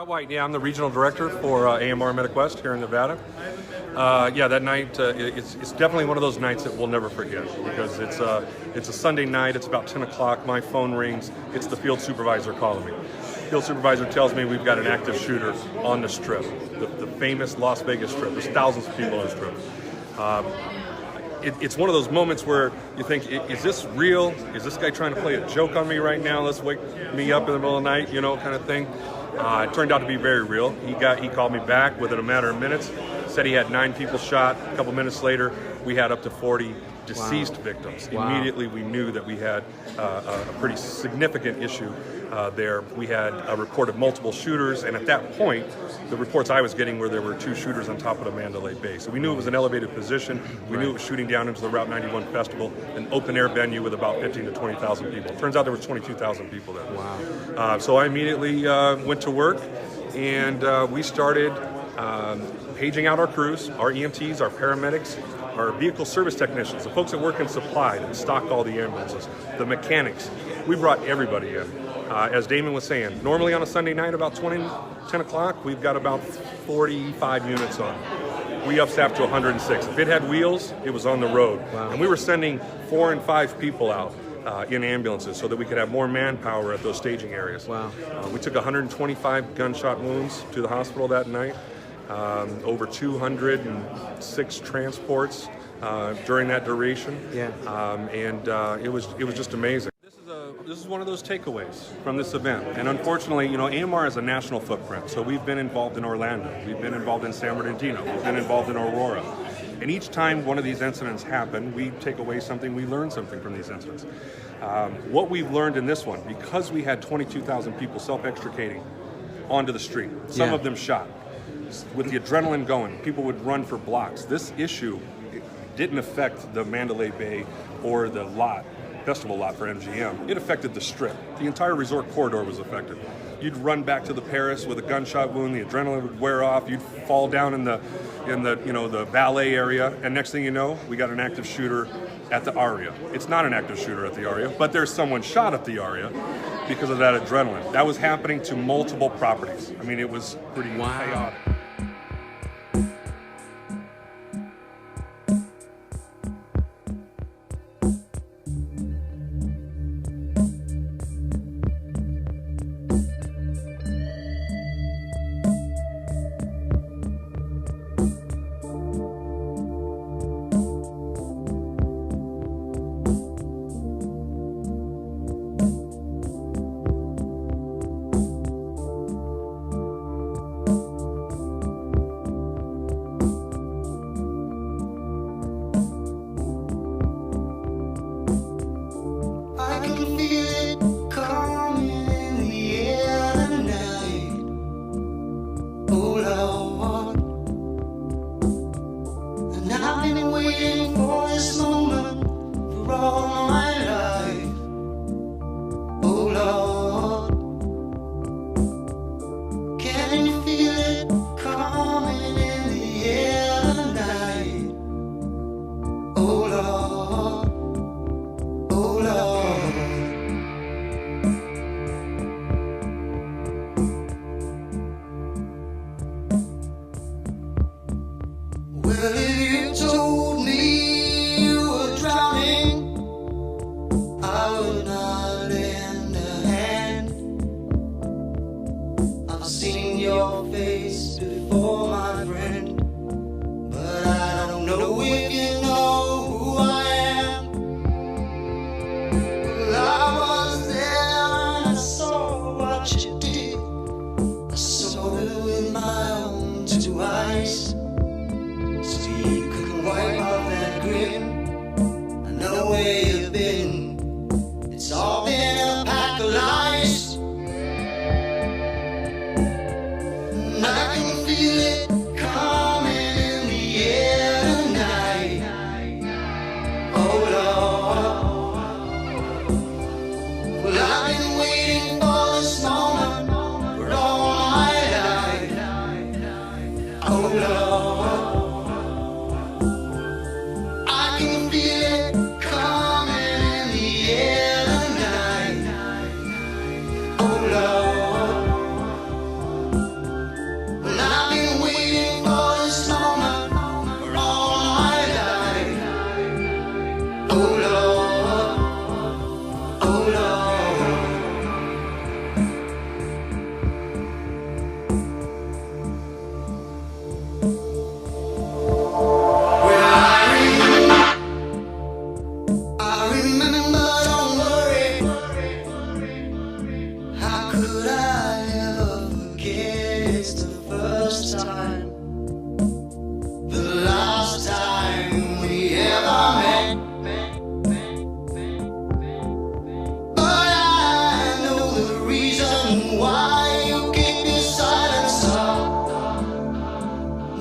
Scott White, yeah, I'm the regional director for AMR MediQuest here in Nevada. Yeah, that night, it's definitely one of those nights that we'll never forget because it's a Sunday night, it's about 10 o'clock, my phone rings, it's the field supervisor calling me. Field supervisor tells me we've got an active shooter on the Strip, the famous Las Vegas Strip. There's thousands of people on the Strip. It's one of those moments where you think, is this real? Is this guy trying to play a joke on me right now? Let's wake me up in the middle of the night, you know, kind of thing. It turned out to be very real. He called me back within a matter of minutes, said he had 9 people shot. A couple minutes later, we had up to 40 deceased victims. Wow. Immediately we knew that we had a pretty significant issue there. We had a report of multiple shooters, and at that point, the reports I was getting were there were 2 shooters on top of the Mandalay Bay. So we knew it was an elevated position. We knew it was shooting down into the Route 91 Festival, an open-air venue with about 15 to 20,000 people. Turns out there was 22,000 people there. Wow. So I immediately went to work, and we started paging out our crews, our EMTs, our paramedics, our vehicle service technicians, the folks that work in supply, that stock all the ambulances, the mechanics. We brought everybody in. As Damon was saying, normally on a Sunday night about 10 o'clock, we've got about 45 units on. We upstaffed to 106. If it had wheels, it was on the road. Wow. And we were sending 4 and 5 people out in ambulances so that we could have more manpower at those staging areas. Wow. We took 125 gunshot wounds to the hospital that night. Over 206 transports during that duration. Yeah. And it was just amazing. This is one of those takeaways from this event. And unfortunately, you know, AMR is a national footprint. So we've been involved in Orlando. We've been involved in San Bernardino. We've been involved in Aurora. And each time one of these incidents happen, we take away something, we learn something from these incidents. What we've learned in this one, because we had 22,000 people self-extricating onto the street, some of them shot. With the adrenaline going, people would run for blocks. This issue didn't affect the Mandalay Bay or the festival lot for MGM. It affected the Strip. The entire resort corridor was affected. You'd run back to the Paris with a gunshot wound, the adrenaline would wear off, you'd fall down in the valet area, and next thing you know, we got an active shooter at the Aria. It's not an active shooter at the Aria, but there's someone shot at the Aria because of that adrenaline. That was happening to multiple properties. I mean, it was pretty chaotic.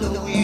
Louis